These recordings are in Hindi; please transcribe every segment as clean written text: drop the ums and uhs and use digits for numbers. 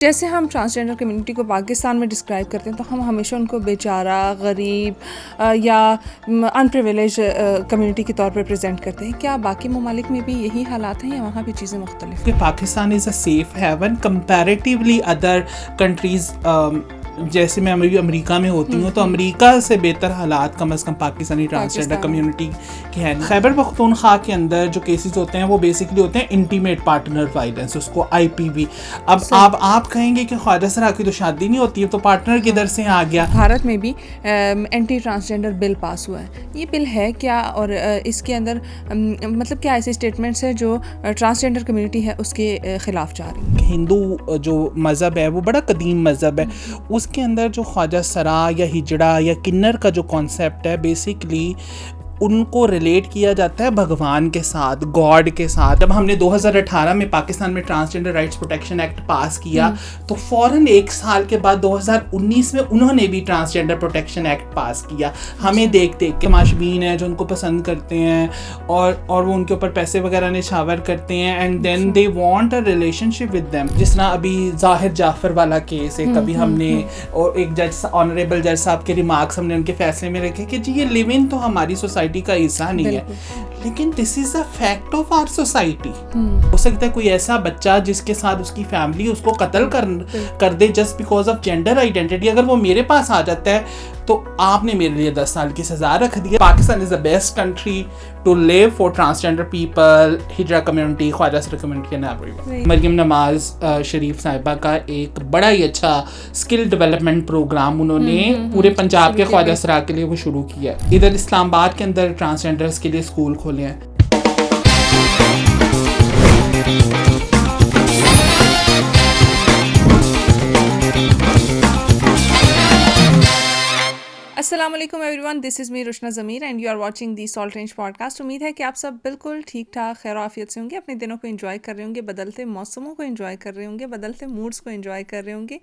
जैसे हम ट्रांसजेंडर कम्युनिटी को पाकिस्तान में डिस्क्राइब करते हैं तो हम हमेशा उनको बेचारा, गरीब या अनप्रिविलेज कम्युनिटी के तौर पर प्रेजेंट करते हैं। क्या बाकी ममालिक में भी यही हालात हैं या वहाँ भी चीज़ें मुख्तलिफ हैं? Pakistan is a safe haven comparatively other countries. जैसे मैं अमेरिका में होती हूँ तो अमेरिका से बेहतर हालात कम से कम पाकिस्तानी ट्रांसजेंडर कम्युनिटी के हैं। खैबर पख्तूनख्वा के अंदर जो केसेस होते हैं वो बेसिकली होते हैं इंटीमेट पार्टनर वायलेंस, उसको IPV। अब आप कहेंगे कि ख्वाजा सरा की तो शादी नहीं होती है तो पार्टनर किधर से आ गया। भारत में भी एंटी ट्रांसजेंडर बिल पास हुआ है। ये बिल है क्या और इसके अंदर मतलब क्या ऐसे स्टेटमेंट्स हैं जो ट्रांसजेंडर कम्युनिटी है उसके खिलाफ जा रही हैं? हिंदू जो मज़हब है वो बड़ा कदीम मज़हब है, उसके अंदर जो ख्वाजा सरा या हिजड़ा या किन्नर का जो कॉन्सेप्ट है बेसिकली उनको रिलेट किया जाता है भगवान के साथ, गॉड के साथ। जब हमने 2018 में पाकिस्तान में ट्रांसजेंडर राइट्स प्रोटेक्शन एक्ट पास किया तो फ़ौरन एक साल के बाद 2019 में उन्होंने भी ट्रांसजेंडर प्रोटेक्शन एक्ट पास किया। हमें देख देख के माशबीन हैं जो उनको पसंद करते हैं और वो उनके ऊपर पैसे वगैरह निछावर करते हैं and then they want a relationship with them. जिस तरह अभी जाहिर जाफर वाला केस है, कभी हमने और एक जज, ऑनरेबल जज साहब के रिमार्क्स हमने उनके फैसले में रखे कि जी ये लिव इन तो हमारी सोसाइटी का हिस्सा नहीं है, लेकिन this is a fact of our society. हो सकता है कोई ऐसा बच्चा जिसके साथ उसकी फैमिली उसको कत्ल कर they just because of gender identity, अगर वो मेरे पास आ जाता है तो आपने मेरे लिए 10 साल की सजा रख दी है। Pakistan is the best country to live for transgender people, hijra community, khwaja sira community and everyone. Maryam Nawaz Sharif Sahiba का एक बड़ा ही अच्छा स्किल डेवलपमेंट प्रोग्राम उन्होंने पूरे पंजाब के ख्वाजा सरा के लिए वो शुरू किया। इधर इस्लामाबाद के अंदर ट्रांसजेंडर्स के लिए स्कूल खोले हैं। अस्सलाम वालेकुम everyone, this is me Rushna Zameer and you are watching the Salt Range podcast. उम्मीद है कि आप सब बिल्कुल ठीक ठाक खैर आफियत से होंगे, अपने दिनों को एंजॉय कर रहे होंगे, बदलते मौसमों को एंजॉय कर रहे होंगे, बदलते मूड्स को एंजॉय कर रहे होंगे।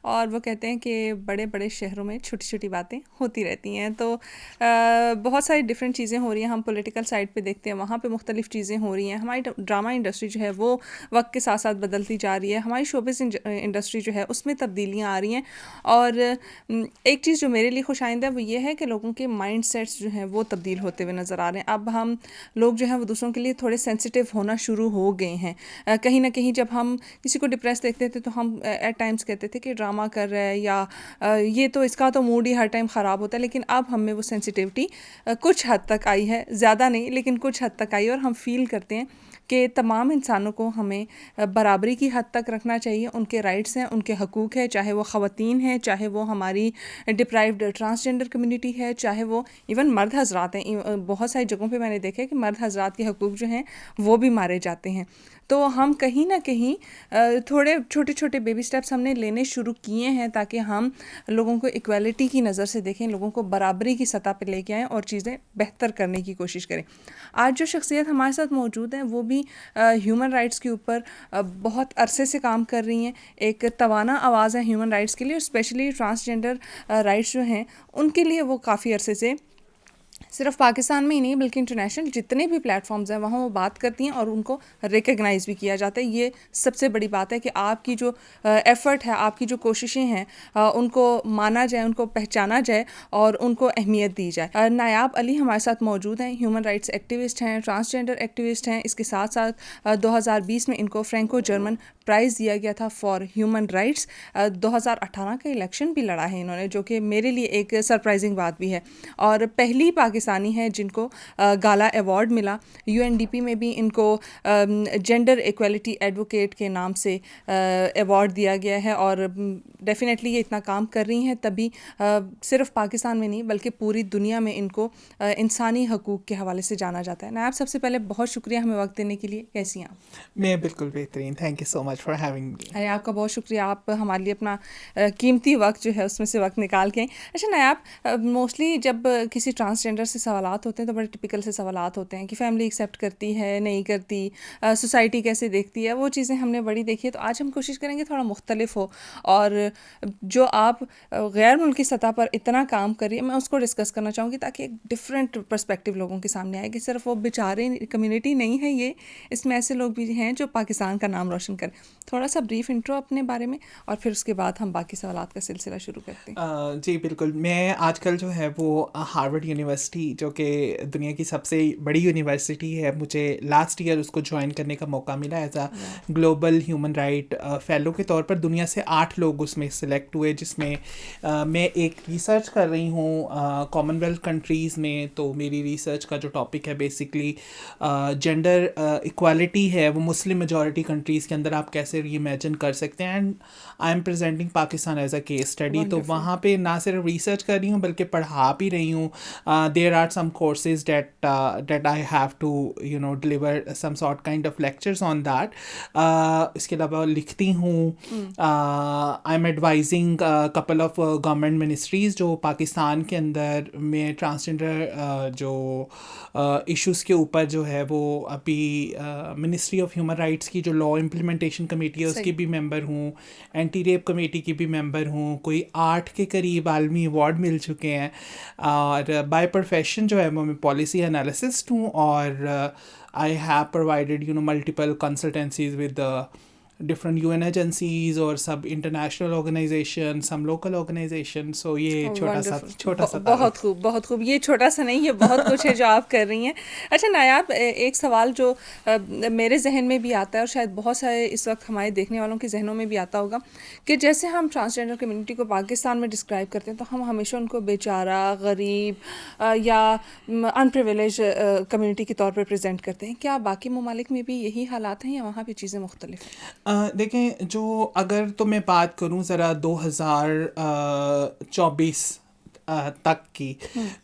और वो कहते हैं कि बड़े बड़े शहरों में छोटी छोटी बातें होती रहती हैं। तो बहुत सारी डिफरेंट चीज़ें हो रही हैं। हम पॉलिटिकल साइड पे देखते हैं, वहाँ पे मुख्तलिफ चीज़ें हो रही हैं। हमारी ड्रामा इंडस्ट्री जो है वो वक्त के साथ साथ बदलती जा रही है। हमारी शोबिज़ इंडस्ट्री जो है उसमें तब्दीलियाँ आ रही हैं। और एक चीज़ जो मेरे लिए खुश आइंदा है वो ये है कि लोगों के माइंड सेट्स जो हैं वो तब्दील होते हुए नज़र आ रहे हैं। अब हम लोग जो हैं वो दूसरों के लिए थोड़े सेंसिटिव होना शुरू हो गए हैं। कहीं ना कहीं जब हम किसी को डिप्रेस देखते थे तो हम एट टाइम्स कहते थे कि ड्रामा कर रहा है या ये तो इसका तो मूड ही हर टाइम ख़राब होता है। लेकिन अब हम में वो सेंसिटिविटी कुछ हद तक आई है, ज़्यादा नहीं लेकिन कुछ हद तक आई, और हम फील करते हैं कि तमाम इंसानों को हमें बराबरी की हद तक रखना चाहिए। उनके राइट्स हैं, उनके हकूक़ हैं, चाहे वो ख़वातीन हैं, चाहे वो हमारी डिप्राइव्ड ट्रांसजेंडर कम्युनिटी है, चाहे वो इवन मर्द हजरात हैं। बहुत सारी जगहों पे मैंने देखा है कि मर्द हजरात के हकूक़ जो हैं वो भी मारे जाते हैं। तो हम कहीं ना कहीं थोड़े छोटे छोटे बेबी स्टेप्स हमने लेने शुरू किए हैं ताकि हम लोगों को इक्वालिटी की नज़र से देखें, लोगों को बराबरी की सतह पे लेके आएँ और चीज़ें बेहतर करने की कोशिश करें। आज जो शख्सियत हमारे साथ मौजूद हैं वो भी ह्यूमन राइट्स के ऊपर बहुत अरसे से काम कर रही हैं। एक तवाना आवाज़ है ह्यूमन राइट्स के लिए, और स्पेशली ट्रांसजेंडर राइट्स जो हैं उनके लिए वो काफ़ी अरसे से सिर्फ पाकिस्तान में ही नहीं बल्कि इंटरनेशनल जितने भी प्लेटफॉर्म्स हैं वहाँ वो बात करती हैं और उनको रिकग्नाइज़ भी किया जाता है। ये सबसे बड़ी बात है कि आपकी जो एफ़र्ट है, आपकी जो कोशिशें हैं उनको माना जाए, उनको पहचाना जाए और उनको अहमियत दी जाए। नायाब अली हमारे साथ मौजूद हैं, ह्यूमन राइट्स एक्टिविस्ट हैं, ट्रांसजेंडर एक्टिविस्ट हैं। इसके साथ साथ 2020 में इनको फ्रैंको जर्मन प्राइज़ दिया गया था फॉर ह्यूमन राइट्स। 2018 का इलेक्शन भी लड़ा है इन्होंने, जो कि मेरे लिए एक सरप्राइजिंग बात भी है, और पहली पाकिस्तानी है जिनको गाला अवार्ड मिला। UNDP में भी इनको जेंडर इक्वलिटी एडवोकेट के नाम से अवार्ड दिया गया है। और डेफिनेटली ये इतना काम कर रही हैं तभी सिर्फ पाकिस्तान में नहीं बल्कि पूरी दुनिया में इनको इंसानी हकूक़ के हवाले से जाना जाता है। नायब, सबसे पहले बहुत शुक्रिया हमें वक्त देने के लिए। कैसी हैं आप? मैं बिल्कुल बेहतरीन, thank you so much for having me. अरे आपका बहुत शुक्रिया, आप हमारे लिए अपना कीमती वक्त जो है उसमें से वक्त निकाल के आए। अच्छा नायाब, मोस्टली जब किसी ट्रांसजेंडर ट्रांसजेंडर से सवालात होते हैं तो बड़े टिपिकल से सवालात होते हैं कि फैमिली एक्सेप्ट करती है नहीं करती, सोसाइटी कैसे देखती है, वो चीज़ें हमने बड़ी देखी है। तो आज हम कोशिश करेंगे थोड़ा मुख्तलिफ हो, और जो आप गैर मुल्की सतह पर इतना काम कर रही है मैं उसको डिस्कस करना चाहूँगी, ताकि एक डिफरेंट पर्सपेक्टिव लोगों के सामने आए कि सिर्फ वो बेचारे कम्युनिटी नहीं है ये, इसमें ऐसे लोग भी हैं जो पाकिस्तान का नाम रोशन करें। थोड़ा सा ब्रीफ इंट्रो अपने बारे में, और फिर उसके बाद हम बाकी सवालात का सिलसिला शुरू करते हैं। जी बिल्कुल। मैं आजकल जो है वो हार्वर्ड यूनिवर्सिटी, जो कि दुनिया की सबसे बड़ी यूनिवर्सिटी है, मुझे लास्ट ईयर उसको ज्वाइन करने का मौका मिला as a global human right fellow के तौर पर। दुनिया से 8 लोग उसमें सिलेक्ट हुए, जिसमें मैं एक रिसर्च कर रही हूँ कॉमनवेल्थ कंट्रीज़ में। तो मेरी रिसर्च का जो टॉपिक है बेसिकली जेंडर इक्वालिटी है, वो मुस्लिम मेजॉरिटी कंट्रीज़ के अंदर आप कैसे रीइमेजिन कर सकते हैं। And I am presenting Pakistan as a case study. तो वहाँ पे ना सिर्फ रिसर्च कर रही हूँ बल्कि पढ़ा भी रही हूँ। There are some courses that I have to deliver some sort kind of lectures on that. इसके अलावा लिखती हूँ। I am advising couple of government ministries जो पाकिस्तान के अंदर में ट्रांसजेंडर जो इश्यूज़ के ऊपर जो है वो अभी मिनिस्ट्री ऑफ ह्यूमन राइट्स की जो लॉ इम्प्लीमेंटेशन कमेटी है उसकी भी मेंबर हूँ, एंटी रेप कमेटी की भी मेंबर हूँ। कोई 8 के करीब आलमी अवार्ड मिल चुके हैं। और बाय प्रोफेशन जो है वो मैं पॉलिसी एनालिसिस्ट हूँ, और I have provided multiple consultancies with different UN agencies और सब international organisation, some local organisation. So ये छोटा सा बहुत खूब, बहुत खूब। ये छोटा सा नहीं, ये बहुत कुछ है जो आप कर रही हैं। अच्छा नायाब, एक सवाल जो मेरे जहन में भी आता है और शायद बहुत सारे इस वक्त हमारे देखने वालों के जहनों में भी आता होगा कि जैसे हम ट्रांसजेंडर कम्युनिटी को पाकिस्तान में डिस्क्राइब करते हैं तो हम हमेशा उनको बेचारा, गरीब या अनप्रिविलेज कम्युनिटी के तौर पर प्रेजेंट करते हैं। क्या बाकी ममालिक में भी यही हालात हैं या वहाँ पे चीज़ें मुख्तलिफ हैं? देखें, जो अगर तो मैं बात करूं ज़रा 2024 तक की,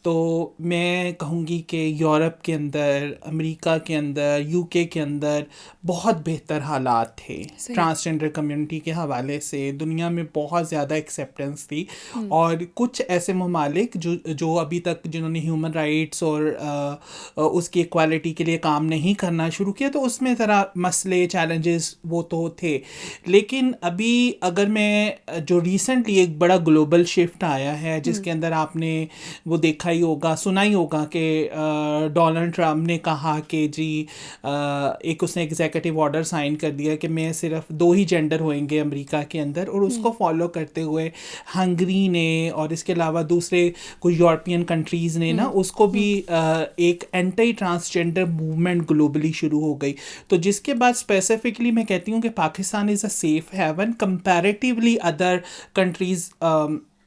तो मैं कहूँगी कि यूरोप के अंदर, अमेरिका के अंदर, यूके के अंदर बहुत बेहतर हालात थे ट्रांसजेंडर कम्युनिटी के हवाले से। दुनिया में बहुत ज़्यादा एक्सेप्टेंस थी। और कुछ ऐसे ममालिक जो अभी तक जिन्होंने ह्यूमन राइट्स और उसकी इक्वालिटी के लिए काम नहीं करना शुरू किया, तो उसमें ज़रा मसले, चैलेंजेस वो तो थे। लेकिन अभी अगर मैं जो रिसेंटली एक बड़ा ग्लोबल शिफ्ट आया है, जिसके अंदर आपने वो देखा ही होगा, सुना ही होगा कि डोनाल्ड ट्रम्प ने कहा कि जी एक उसने एग्जीक्यूटिव ऑर्डर साइन कर दिया कि मैं सिर्फ 2 ही जेंडर होंगे अमेरिका के अंदर, और उसको फॉलो करते हुए हंगरी ने और इसके अलावा दूसरे कुछ यूरोपियन कंट्रीज़ ने ना उसको भी एक एंटी ट्रांसजेंडर मूवमेंट ग्लोबली शुरू हो गई। तो जिसके बाद स्पेसिफिकली मैं कहती हूँ कि Pakistan is a safe haven comparatively other countries.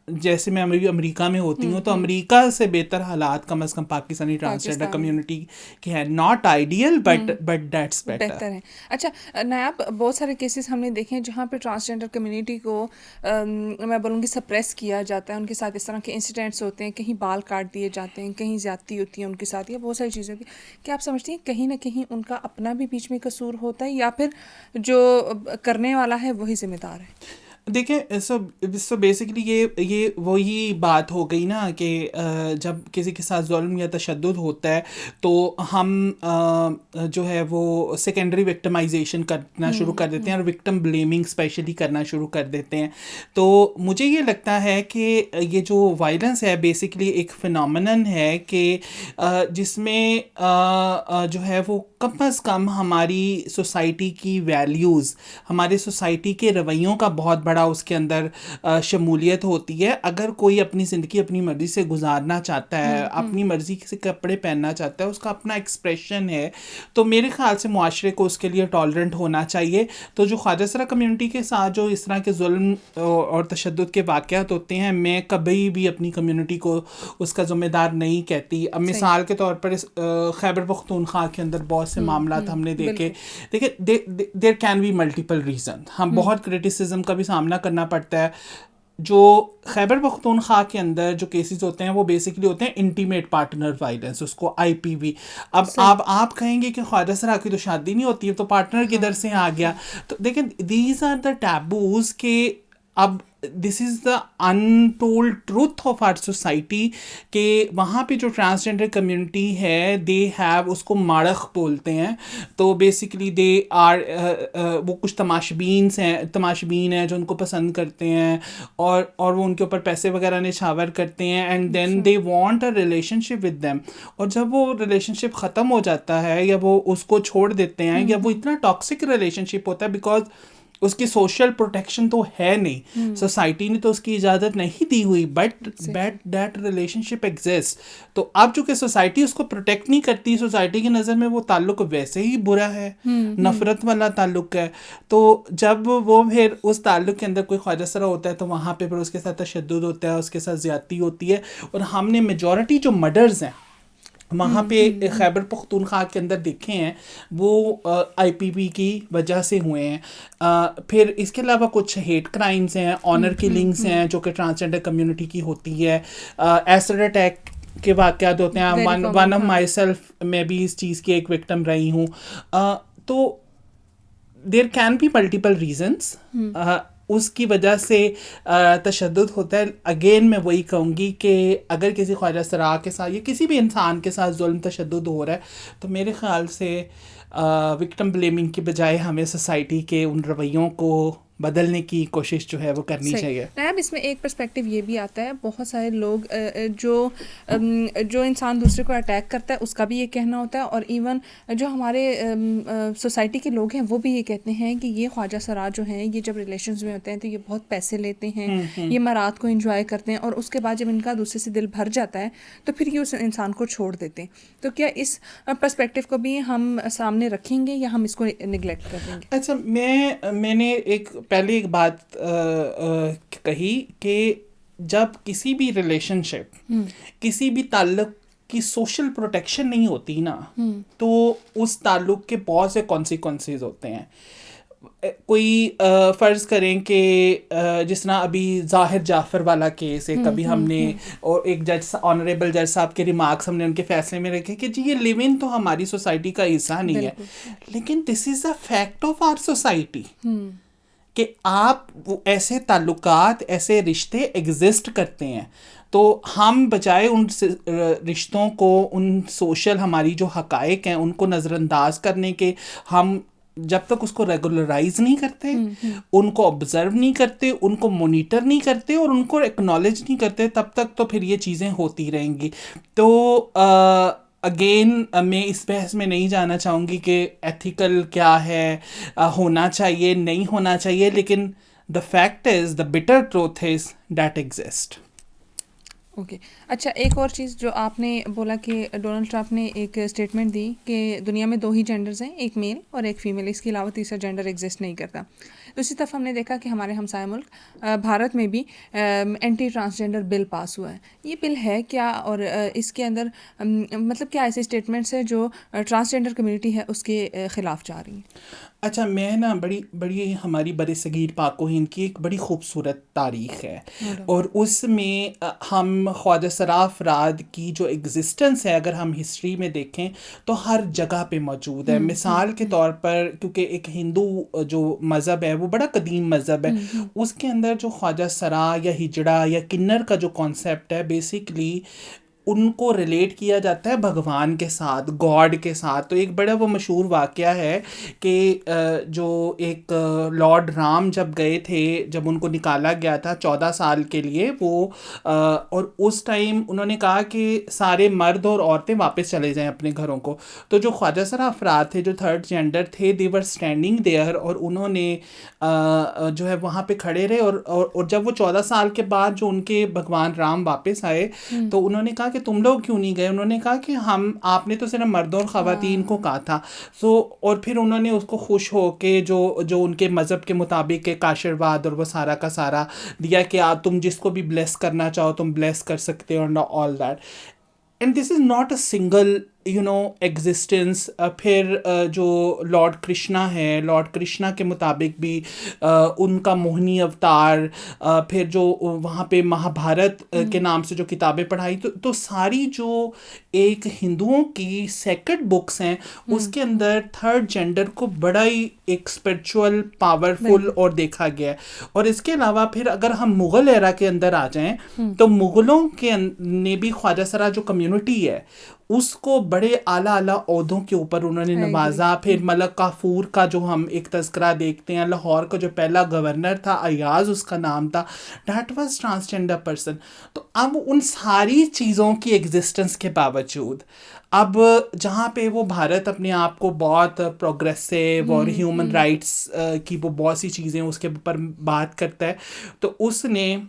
जैसे मैं अमेरिका में होती हूँ तो अमेरिका से बेहतर हालात कम से कम पाकिस्तानी ट्रांसजेंडर कम्युनिटी के हैं। Not ideal but that's better है। अच्छा नायाब, बहुत सारे केसेस हमने देखे हैं जहाँ पे ट्रांसजेंडर कम्युनिटी को मैं बोलूँगी सप्रेस किया जाता है, उनके साथ इस तरह के इंसिडेंट्स होते हैं, कहीं बाल काट दिए जाते हैं, कहीं ज़्यादती होती है उनके साथ, या बहुत सारी चीज़ें होती हैं। क्या आप समझती हैं कहीं ना कहीं उनका अपना भी बीच में कसूर होता है, या फिर जो करने वाला है वही जिम्मेदार है? देखिए, सो बेसिकली ये वही बात हो गई ना कि जब किसी के साथ जुल्म या तशद्दुद होता है तो हम जो है वो सेकेंडरी विक्टिमाइजेशन करना शुरू कर देते हैं और विक्टिम ब्लेमिंग स्पेशली करना शुरू कर देते हैं। तो मुझे ये लगता है कि ये जो वायलेंस है बेसिकली एक फिनोमेनन है कि जिसमें जो है वो कम से कम हमारी सोसाइटी की वैल्यूज़, हमारे सोसाइटी के रवैयों का बहुत बड़ा उसके अंदर शमूलियत होती है। अगर कोई अपनी ज़िंदगी अपनी मर्ज़ी से गुजारना चाहता है, अपनी मर्ज़ी से कपड़े पहनना चाहता है, उसका अपना एक्सप्रेशन है, तो मेरे ख्याल से मुआशरे को उसके लिए टॉलरेंट होना चाहिए। तो जो ख्वाजा कम्युनिटी के साथ जो इस तरह के जुल्म और तशद्दुद के वाक़यात होते हैं, मैं कभी भी अपनी कम्युनिटी को उसका ज़िम्मेदार नहीं कहती। अब मिसाल के तौर पर खैबर पख्तूनख्वा के अंदर बहुत से मामला हमने देखे। देखिए, there can be multiple reason. हम बहुत क्रिटिसिज्म का भी सामना करना पड़ता है। जो खैबर पख्तूनख्वा के अंदर जो केसेस होते हैं वो बेसिकली होते हैं इंटीमेट पार्टनर वायलेंस, उसको IPV। अब आप कहेंगे कि ख्वाजा सरा की तो शादी नहीं होती है तो पार्टनर किधर से आ गया। तो देखिए, दीज आर द टैबूज के अब this is the untold truth of our society कि वहाँ पे जो ट्रांसजेंडर कम्युनिटी है दे हैव उसको माड़ख बोलते हैं. तो बेसिकली दे आर वो कुछ तमाशबीन हैं जो उनको पसंद करते हैं और वो उनके ऊपर पैसे वगैरह निछावर करते हैं and then they want a relationship with them. और जब वो रिलेशनशिप ख़त्म हो जाता है या वो उसको छोड़ देते हैं या वो इतना टॉक्सिक रिलेशनशिप होता है बिकॉज उसकी सोशल प्रोटेक्शन तो है नहीं, सोसाइटी ने तो उसकी इजाज़त नहीं दी हुई, बट दैट रिलेशनशिप एग्जिस्ट. तो अब चूंकि सोसाइटी उसको प्रोटेक्ट नहीं करती, सोसाइटी की नज़र में वो ताल्लुक वैसे ही बुरा है, नफ़रत वाला ताल्लुक है. तो जब वो फिर उस ताल्लुक के अंदर कोई ख्वाजा सरा होता है तो वहाँ पे फिर उसके साथ तशद्दुद होता है, उसके साथ ज़्यादती होती है. और हमने मेजॉरिटी जो मर्डर्स हैं वहाँ पे खैबर पख्तूनख्वा के अंदर देखे हैं वो आईपीपी की वजह से हुए हैं. फिर इसके अलावा कुछ हेट क्राइम्स हैं, ऑनर किलिंग्स हैं जो कि ट्रांसजेंडर कम्युनिटी की होती है, एसिड अटैक के वाक़यात होते हैं. वन ऑफ माई सेल्फ मैं भी इस चीज़ की एक विक्टिम रही हूँ. तो there can be multiple reasons उसकी वजह से तशद्दुद होता है. अगेन मैं वही कहूँगी कि अगर किसी ख्वाजा सरा के साथ या किसी भी इंसान के साथ जुल्म तशद्दुद हो रहा है तो मेरे ख़्याल से विक्टिम ब्लेमिंग की बजाय हमें सोसाइटी के उन रवैयों को बदलने की कोशिश जो है वो करनी चाहिए. नायब इसमें एक पर्सपेक्टिव ये भी आता है, बहुत सारे लोग जो इंसान दूसरे को अटैक करता है उसका भी ये कहना होता है, और इवन जो हमारे सोसाइटी के लोग हैं वो भी ये कहते हैं कि ये ख्वाजा सरा जो हैं ये जब रिलेशंस में होते हैं तो ये बहुत पैसे लेते हैं, ये मरात को एंजॉय करते हैं और उसके बाद जब इनका दूसरे से दिल भर जाता है तो फिर ये उस इंसान को छोड़ देते हैं. तो क्या इस पर्सपेक्टिव को भी हम सामने रखेंगे या हम इसको निगलेक्ट कर देंगे? अच्छा, मैंने पहले एक बात कही कि जब किसी भी रिलेशनशिप किसी भी ताल्लुक की सोशल प्रोटेक्शन नहीं होती ना तो उस ताल्लुक के बहुत से कॉन्सिक्वेंसेस होते हैं. कोई फ़र्ज़ करें कि जिस तरह अभी ज़ाहिर जाफ़र वाला केस है, कभी हमने और एक जज ऑनरेबल जज साहब के रिमार्क्स हमने उनके फैसले में रखे कि जी ये लिव इन तो हमारी सोसाइटी का हिस्सा नहीं है, लेकिन this is a fact of our society कि आप वो ऐसे ताल्लुकात ऐसे रिश्ते एग्जिस्ट करते हैं. तो हम बजाय उन रिश्तों को, उन सोशल हमारी जो हकायक हैं उनको नज़रअंदाज करने के, हम जब तक उसको रेगुलराइज नहीं करते, उनको ऑब्जर्व नहीं करते, उनको मॉनिटर नहीं करते और उनको एक्नॉलेज नहीं करते, तब तक तो फिर ये चीज़ें होती रहेंगी. तो अगेन मैं इस बहस में नहीं जाना चाहूँगी कि एथिकल क्या है, होना चाहिए नहीं होना चाहिए, लेकिन the fact is, the bitter truth is that exist. Okay अच्छा, एक और चीज़ जो आपने बोला कि डोनाल्ड ट्रंप ने एक स्टेटमेंट दी कि दुनिया में 2 ही जेंडर्स हैं, एक मेल और एक फ़ीमेल, इसके अलावा तीसरा जेंडर एग्जिस्ट नहीं करता. दूसरी तरफ हमने देखा कि हमारे हमसाया मुल्क भारत में भी एंटी ट्रांसजेंडर बिल पास हुआ है. ये बिल है क्या, और इसके अंदर मतलब क्या ऐसे स्टेटमेंट्स हैं जो ट्रांसजेंडर कम्युनिटी है उसके ख़िलाफ़ जा रही हैं? अच्छा, मैं ना बड़ी हमारी बरसगीर पाक व हिंद की एक बड़ी खूबसूरत तारीख़ है और उसमें हम ख्वाजा सरा अफराद की जो एग्जिस्टेंस है अगर हम हिस्ट्री में देखें तो हर जगह पे मौजूद है. मिसाल के तौर पर, क्योंकि एक हिंदू जो मज़हब है वो बड़ा कदीम मज़हब है, उसके अंदर जो ख्वाजा सरा या हिजड़ा या किन्नर का जो कॉन्सेप्ट है बेसिकली उनको रिलेट किया जाता है भगवान के साथ, गॉड के साथ. तो एक बड़ा वो मशहूर वाक़या है कि जो एक लॉर्ड राम जब गए थे, जब उनको निकाला गया था 14 साल के लिए वो, और उस टाइम उन्होंने कहा कि सारे मर्द और औरतें वापस चले जाएं अपने घरों को. तो जो ख्वाजा सरा अफराद थे जो थर्ड जेंडर थे, दे वर स्टैंडिंग देयर और उन्होंने जो है वहाँ पे खड़े रहे और जब वो 14 साल के बाद जो उनके भगवान राम वापस आए तो उन्होंने कहा कि तुम लोग क्यों नहीं गए. उन्होंने कहा कि आपने तो सिर्फ मर्दों और ख़वातीन को कहा था. और फिर उन्होंने उसको खुश हो के जो उनके मज़हब के मुताबिक एक आशीर्वाद और वो सारा का सारा दिया कि तुम जिसको भी ब्लेस करना चाहो तुम ब्लेस कर सकते हो, all that. And this is not a single existence. फिर जो लॉर्ड कृष्णा है, लॉर्ड कृष्णा के मुताबिक भी उनका मोहिनी अवतार, फिर जो वहाँ पे महाभारत के नाम से जो किताबें पढ़ाई, तो सारी जो एक हिंदुओं की सेक्रेड बुक्स हैं उसके अंदर थर्ड जेंडर को बड़ा ही एक स्पिरिचुअल पावरफुल और देखा गया है। और इसके अलावा फिर अगर हम मुग़ल एरा के अंदर आ जाएं तो मुग़लों के ने भी ख्वाजा सरा जो कम्युनिटी है उसको बड़े आला आला ओहदों के ऊपर उन्होंने नवाजा। फिर मलक काफूर का जो हम एक तज़किरा देखते हैं, लाहौर का जो पहला गवर्नर था, अयाज उसका नाम था, डैट वाज ट्रांसजेंडर पर्सन। तो अब उन सारी चीज़ों की एग्जिस्टेंस के बावजूद अब जहाँ पे वो भारत अपने आप को बहुत प्रोग्रेसिव और ह्यूमन राइट्स की वो बहुत सी चीज़ें उसके ऊपर बात करता है, तो उसने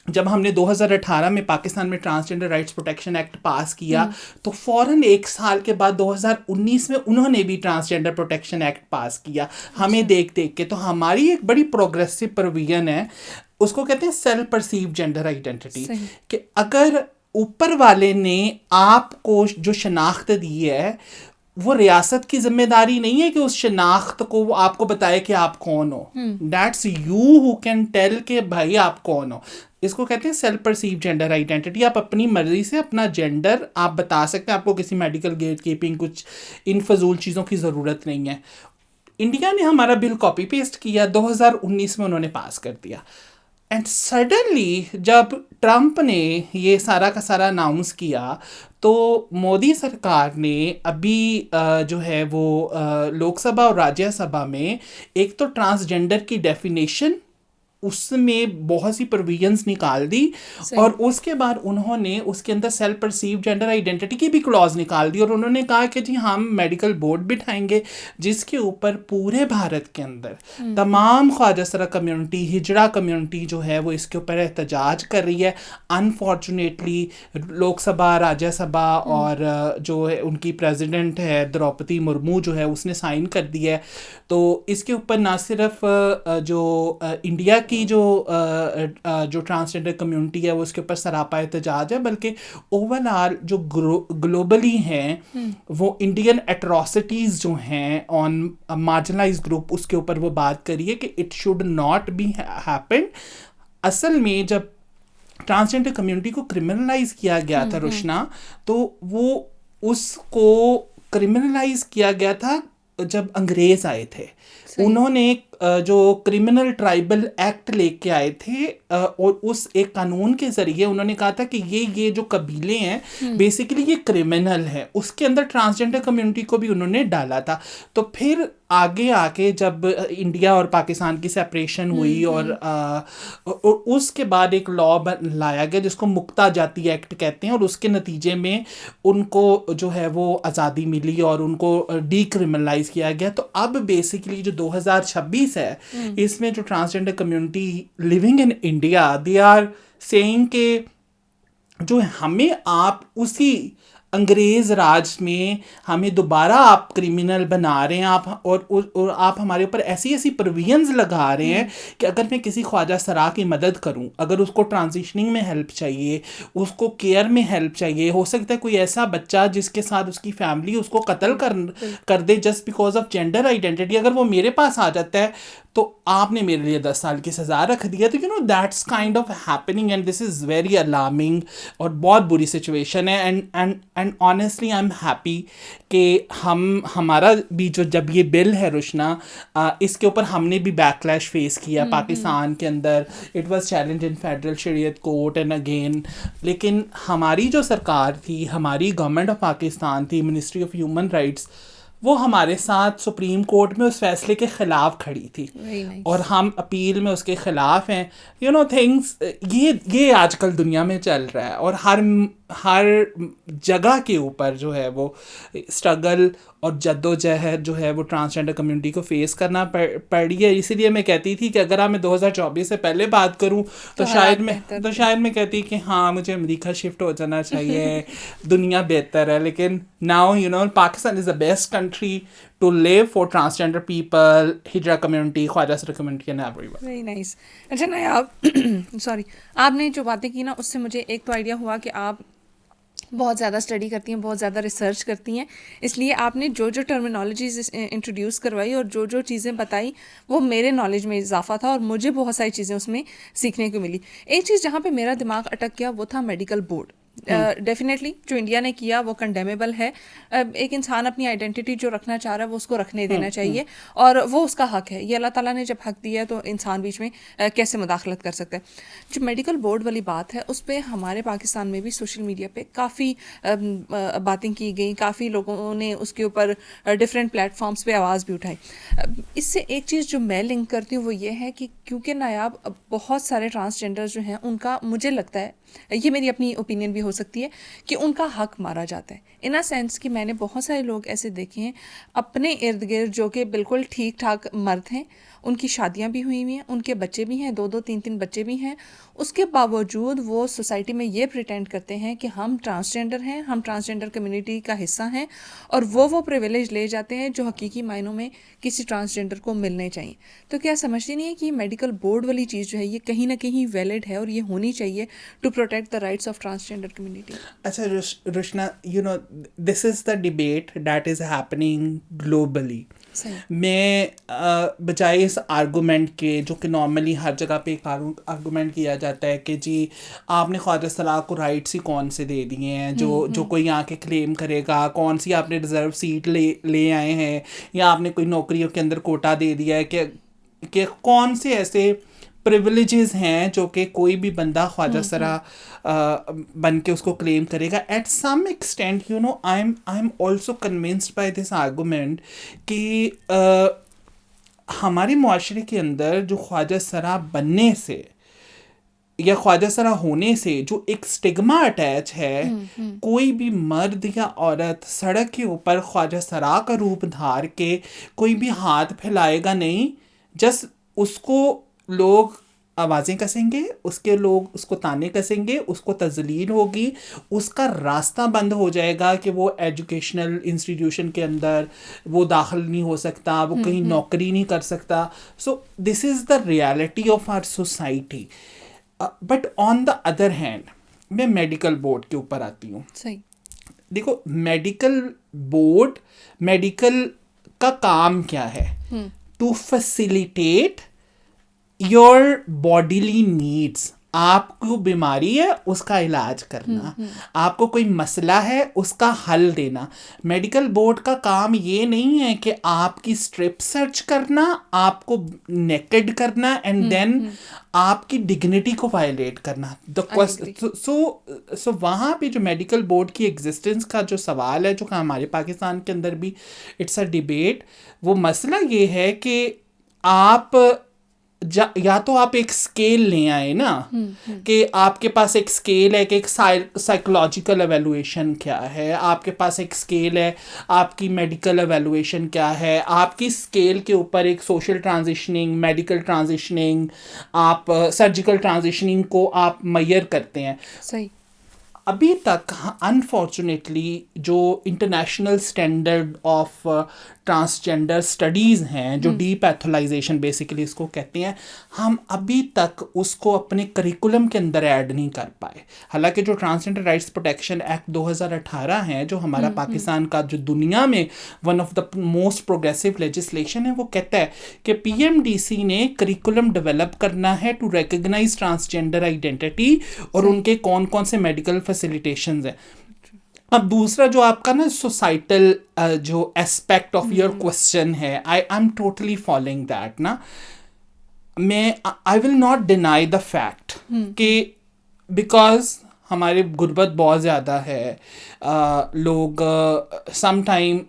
जब हमने 2018 में पाकिस्तान में ट्रांसजेंडर राइट्स प्रोटेक्शन एक्ट पास किया तो फ़ौरन एक साल के बाद 2019 में उन्होंने भी ट्रांसजेंडर प्रोटेक्शन एक्ट पास किया, हमें देख देख के। तो हमारी एक बड़ी प्रोग्रेसिव प्रोविजन है, उसको कहते हैं सेल्फ परसीव जेंडर आइडेंटिटी, कि अगर ऊपर वाले ने आपको जो शनाख्त दी है वो रियासत की जिम्मेदारी नहीं है कि उस शनाख्त को वो आपको बताए कि आप कौन हो, that's you who can tell कि भाई आप कौन हो। इसको कहते हैं सेल्फ परसीव जेंडर आइडेंटिटी। आप अपनी मर्जी से अपना जेंडर आप बता सकते हैं, आपको किसी मेडिकल गेट कीपिंग कुछ इन फजूल चीज़ों की ज़रूरत नहीं है। इंडिया ने हमारा बिल कॉपी पेस्ट किया, 2019 में उन्होंने पास कर दिया। एंड सडनली जब ट्रंप ने ये सारा का सारा अनाउंस किया तो मोदी सरकार ने अभी जो है वो लोकसभा और राज्यसभा में एक तो ट्रांसजेंडर की डेफिनेशन उसमें बहुत सी प्रोविजंस निकाल दी और उसके बाद उन्होंने उसके अंदर सेल्फ परसीव जेंडर आइडेंटिटी की भी क्लॉज निकाल दी और उन्होंने कहा कि जी हम मेडिकल बोर्ड बिठाएंगे जिसके ऊपर पूरे भारत के अंदर तमाम ख्वाजा सरा कम्युनिटी, हिजड़ा कम्युनिटी जो है वो इसके ऊपर एहतजाज कर रही है। अनफॉर्चुनेटली लोकसभा, राज्यसभा और जो है उनकी प्रेसिडेंट है द्रौपदी मुर्मू जो है उसने साइन कर दिया है। तो इसके ऊपर ना सिर्फ जो इंडिया की जो ट्रांसजेंडर कम्युनिटी है वो उसके ऊपर सरापा एहतजाज है, बल्कि ओवरऑल जो ग्लोबली हैं वो इंडियन एट्रोसिटीज़ जो हैं ऑन मार्जिनलाइज ग्रुप उसके ऊपर वो बात करी है कि it should not be happen. असल में जब ट्रांसजेंडर कम्युनिटी को क्रिमिनलाइज किया गया था रुशना, तो वो उसको क्रिमिनलाइज किया गया था जब अंग्रेज आए थे। उन्होंने जो क्रिमिनल ट्राइबल एक्ट लेके आए थे और उस एक कानून के जरिए उन्होंने कहा था कि ये जो कबीले हैं बेसिकली ये क्रिमिनल है, उसके अंदर ट्रांसजेंडर कम्युनिटी को भी उन्होंने डाला था। तो फिर आगे आके जब इंडिया और पाकिस्तान की सेपरेशन हुई और उसके बाद एक लॉ लाया गया जिसको मुक्ता जाति एक्ट कहते हैं और उसके नतीजे में उनको जो है वो आज़ादी मिली और उनको डीक्रिमिनलाइज किया गया। तो अब बेसिकली जो 2026 है इसमें जो transgender community living in India they are saying के जो हमें आप उसी अंग्रेज राज में हमें दोबारा आप क्रिमिनल बना रहे हैं आप और आप हमारे ऊपर ऐसी ऐसी प्रोविजंस लगा रहे हैं कि अगर मैं किसी ख्वाजा सरा की मदद करूं, अगर उसको ट्रांजिशनिंग में हेल्प चाहिए, उसको केयर में हेल्प चाहिए, हो सकता है कोई ऐसा बच्चा जिसके साथ उसकी फैमिली उसको कत्ल कर they just because of gender identity, अगर वो मेरे पास आ जाता है तो आपने मेरे लिए 10 साल की सज़ा रख दिया। तो that's kind of happening and this is very alarming और बहुत बुरी सिचुएशन है। And honestly I am happy कि हमारा भी जो जब ये बिल है रुशना इसके ऊपर हमने भी बैकलैश फेस किया पाकिस्तान के अंदर। It was challenge in federal शरीयत कोर्ट एंड अगेन, लेकिन हमारी जो सरकार थी, हमारी गवर्नमेंट ऑफ पाकिस्तान थी, मिनिस्ट्री ऑफ ह्यूमन राइट्स, वो हमारे साथ सुप्रीम कोर्ट में उस फैसले के ख़िलाफ़ खड़ी थी और हम अपील में उसके ख़िलाफ़ हैं। थिंग्स ये आजकल दुनिया में चल रहा है और हर जगह के ऊपर जो है वो स्ट्रगल और जद्दोजहद जो है वो ट्रांसजेंडर कम्युनिटी को फेस करना पड़ी है। इसीलिए मैं कहती थी कि अगर मैं 2024 से पहले बात करूं तो शायद मैं कहती कि हाँ मुझे अमेरिका शिफ्ट हो जाना चाहिए, दुनिया बेहतर है। लेकिन now Pakistan is the best country to live for transgender people, Hijra community, Khwaja Sara community and everyone. Very nice. अच्छा ना आप सॉरी आपने जो बातें की ना उससे मुझे एक तो आइडिया हुआ कि आप बहुत ज़्यादा स्टडी करती हैं, बहुत ज़्यादा रिसर्च करती हैं। इसलिए आपने जो जो टर्मिनोलॉजीज इंट्रोड्यूस करवाई और जो जो चीज़ें बताई, वो मेरे नॉलेज में इजाफा था और मुझे बहुत सारी चीज़ें उसमें सीखने को मिली। एक चीज़ जहाँ पे मेरा दिमाग अटक गया वो था मेडिकल बोर्ड। डेफिनेटली जो इंडिया ने किया वो कंडेमेबल है। एक इंसान अपनी आइडेंटिटी जो रखना चाह रहा है वो उसको रखने देना चाहिए और वो उसका हक है। ये अल्लाह ताला ने जब हक दिया है तो इंसान बीच में कैसे मुदाखलत कर सकता है। जो मेडिकल बोर्ड वाली बात है उस पर हमारे पाकिस्तान में भी सोशल मीडिया पे काफ़ी बातें की गई, काफ़ी लोगों ने उसके ऊपर डिफरेंट प्लेटफॉर्म्स पे आवाज़ भी उठाई। इससे एक चीज़ जो मैं लिंक करती हूँ वो ये है कि क्योंकि नायाब बहुत सारे ट्रांसजेंडर जो हैं उनका, मुझे लगता है, ये मेरी अपनी ओपिनियन भी हो सकती है, कि उनका हक मारा जाता है। इन अ सेंस कि मैंने बहुत सारे लोग ऐसे देखे हैं अपने इर्द गिर्द जो कि बिल्कुल ठीक ठाक मर्द हैं, उनकी शादियां भी हुई हुई हैं, उनके बच्चे भी हैं, 2-2 3-3 बच्चे भी हैं। उसके बावजूद वो सोसाइटी में ये प्रिटेंड करते हैं कि हम ट्रांसजेंडर हैं, हम ट्रांसजेंडर कम्युनिटी का हिस्सा हैं और वो प्रिविलेज ले जाते हैं जो हकीकी मायनों में किसी ट्रांसजेंडर को मिलने चाहिए। तो क्या समझती नहीं है कि मेडिकल बोर्ड वाली चीज़ जो है ये कहीं ना कहीं वैलिड है और ये होनी चाहिए to protect the rights of transgender community? अच्छा Rushna, this is the debate that is happening globally. सही। मैं बजाय इस आर्गूमेंट के जो कि नॉर्मली हर जगह पे एक आर्गूमेंट किया जाता है कि जी आपने ख्वाजा सलाह को राइट्स ही कौन से दे दिए हैं, जो कोई आके क्लेम करेगा, कौन सी आपने रिजर्व सीट ले आए हैं, या आपने कोई नौकरियों के अंदर कोटा दे दिया है, कि कौन से ऐसे प्रिविलेजेस हैं जो कि कोई भी बंदा ख्वाजा सरा बन के उसको क्लेम करेगा. At some extent I am also convinced by this argument कि हमारे मुआशरे के अंदर जो ख्वाजा सरा बनने से या ख्वाजा सरा होने से जो एक स्टिग्मा अटैच है, कोई भी मर्द या औरत सड़क के ऊपर ख्वाजा सरा का रूप धार के कोई भी हाथ फैलाएगा नहीं. जस्ट उसको लोग आवाज़ें कसेंगे, लोग उसको ताने कसेंगे, उसको तजलील होगी, उसका रास्ता बंद हो जाएगा कि वो एजुकेशनल इंस्टीट्यूशन के अंदर वो दाखिल नहीं हो सकता, वो कहीं नौकरी नहीं कर सकता. So this is the reality of our society. But on the other hand मैं मेडिकल बोर्ड के ऊपर आती हूँ. सही। देखो मेडिकल का काम क्या है? To facilitate your bodily needs. आपको बीमारी है उसका इलाज करना, आपको कोई मसला है उसका हल देना. मेडिकल बोर्ड का काम ये नहीं है कि आपकी स्ट्रिप सर्च करना, आपको नेकेड करना एंड देन आपकी डिग्निटी को वायलेट करना. सो वहाँ पे जो मेडिकल बोर्ड की एग्जिस्टेंस का जो सवाल है, जो कि हमारे पाकिस्तान के अंदर भी इट्स अ डिबेट, वो मसला ये है कि आप या तो आप एक स्केल ले आए ना, कि आपके पास एक स्केल है कि एक साइकोलॉजिकल एवेलुएशन क्या है, आपके पास एक स्केल है आपकी मेडिकल एवेलुएशन क्या है, आपकी स्केल के ऊपर एक सोशल ट्रांजिशनिंग, मेडिकल ट्रांजिशनिंग, आप सर्जिकल ट्रांजिशनिंग को आप मेजर करते हैं. सही. अभी तक अनफॉर्चुनेटली जो international standard of transgender studies हैं, जो डीपैथोलाइजेशन बेसिकली इसको कहते हैं, हम अभी तक उसको अपने करिकुलम के अंदर ऐड नहीं कर पाए. हालांकि जो ट्रांसजेंडर राइट्स प्रोटेक्शन एक्ट 2018 है, जो हमारा पाकिस्तान का जो दुनिया में one of the most progressive legislation है, वो कहता है कि पीएमडीसी ने करिकुलम डेवलप करना है टू रिकग्नाइज ट्रांसजेंडर आइडेंटिटी और उनके कौन कौन से मेडिकल फैसिलिटेशंस हैं. अब दूसरा जो आपका ना सोसाइटल जो एस्पेक्ट ऑफ योर क्वेश्चन है, I am totally following that ना. मैं I will not deny the fact कि बिकॉज हमारे गुर्बत बहुत ज़्यादा है, लोग समटाइम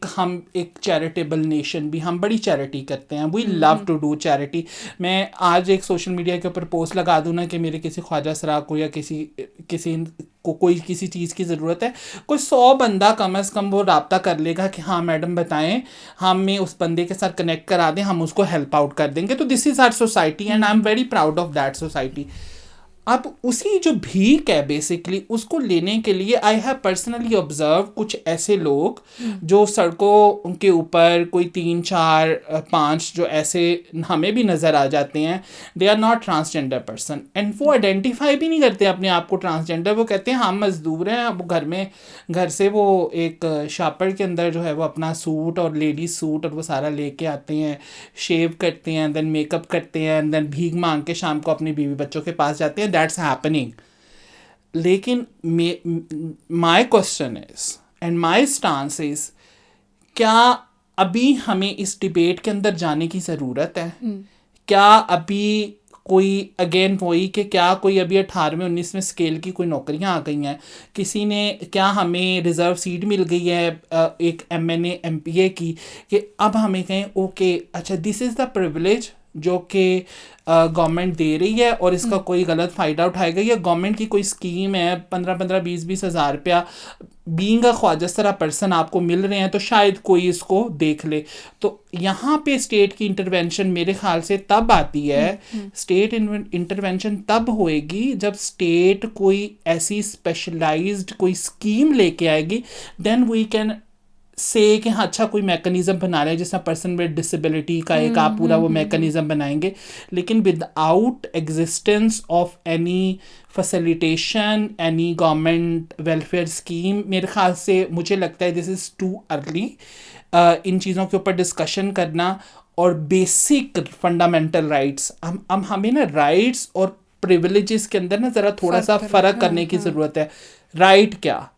हम एक चैरिटेबल नेशन भी, हम बड़ी चैरिटी करते हैं, we love to do charity. मैं आज एक सोशल मीडिया के ऊपर पोस्ट लगा दूँ ना कि मेरे किसी ख्वाजा सरा को या किसी को कोई किसी चीज़ की ज़रूरत है, कोई 100 बंदा कम अज़ कम वो रब्ता कर लेगा कि हाँ मैडम बताएं, हमें उस बंदे के साथ कनेक्ट करा दें, हम उसको हेल्प आउट कर देंगे. तो this is our society and I am very proud of that society. अब उसी जो भीख है बेसिकली उसको लेने के लिए आई हैव पर्सनली ऑब्जर्व कुछ ऐसे लोग जो सड़कों के ऊपर कोई 3 4 5 जो ऐसे हमें भी नज़र आ जाते हैं, they are not transgender person and वो आइडेंटिफाई भी नहीं करते अपने आप को ट्रांसजेंडर। वो कहते हैं हम मजदूर हैं। अब घर से वो एक शापर के अंदर जो है वो अपना सूट और लेडीज सूट और वो सारा लेके आते हैं, शेव करते हैं, देन मेकअप करते हैं, देन भीख मांग के शाम को अपनी बीवी बच्चों के पास जाते हैं। That's happening. लेकिन my question is and my stance is, क्या अभी हमें इस डिबेट के अंदर जाने की ज़रूरत है? क्या अभी कोई अगेन वही कि क्या कोई अभी 18वें 19वें स्केल की कोई नौकरियां आ गई हैं? किसी ने क्या हमें रिज़र्व सीट मिल गई है एक MNA MPA की कि अब हमें कहें ओके अच्छा दिस इज़ द प्रिविलेज जो कि गवर्नमेंट दे रही है और इसका कोई गलत फ़ायदा उठाएगा, या गवर्नमेंट की कोई स्कीम है 15-15 20-20 हज़ार रुपया बीइंग अ ख्वाजा पर्सन आपको मिल रहे हैं तो शायद कोई इसको देख ले। तो यहाँ पे स्टेट की इंटरवेंशन मेरे ख्याल से तब आती है, स्टेट इंटरवेंशन तब होएगी जब स्टेट कोई ऐसी स्पेशलाइज्ड कोई स्कीम लेके आएगी, देन वी कैन से कि हाँ अच्छा कोई मैकेनिज़्म बना रहे हैं जिसमें पर्सन विद डिसेबिलिटी का एक आप पूरा वो मैकेनिज़्म बनाएंगे। लेकिन without existence of any facilitation any government welfare scheme, मेरे ख्याल से मुझे लगता है this is too early in चीज़ों के ऊपर डिस्कशन करना। और बेसिक फंडामेंटल राइट्स हम हमें ना राइट्स और प्रिविलेजेस के अंदर ना ज़रा थोड़ा सा फ़र्क करने की ज़रूरत है। राइट क्या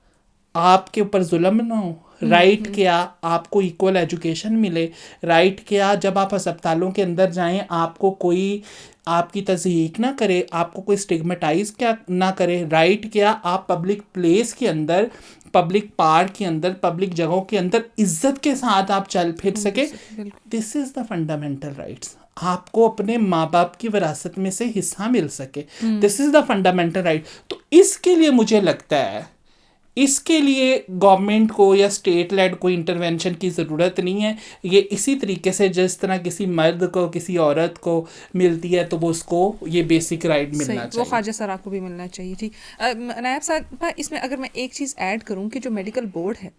आपके ऊपर जुल्म ना हो, राइट क्या आपको इक्वल एजुकेशन मिले, राइट क्या जब आप अस्पतालों के अंदर जाएं आपको कोई आपकी तज़हीक ना करे, आपको कोई स्टिग्मेटाइज क्या ना करे, राइट क्या आप पब्लिक प्लेस के अंदर पब्लिक पार्क के अंदर पब्लिक जगहों के अंदर इज्जत के साथ आप चल फिर सके। This is the fundamental rights. आपको अपने माँ बाप की विरासत में से हिस्सा मिल सके, this is the fundamental right. तो इसके लिए मुझे लगता है इसके लिए गवर्नमेंट को या स्टेट लेड कोई इंटरवेंशन की ज़रूरत नहीं है। ये इसी तरीके से जिस तरह किसी मर्द को किसी औरत को मिलती है तो वो उसको ये बेसिक राइट मिलना चाहिए, वो ख्वाजा सरा को भी मिलना चाहिए। ठीक, नायब साहब इसमें अगर मैं एक चीज़ ऐड करूं कि जो मेडिकल बोर्ड है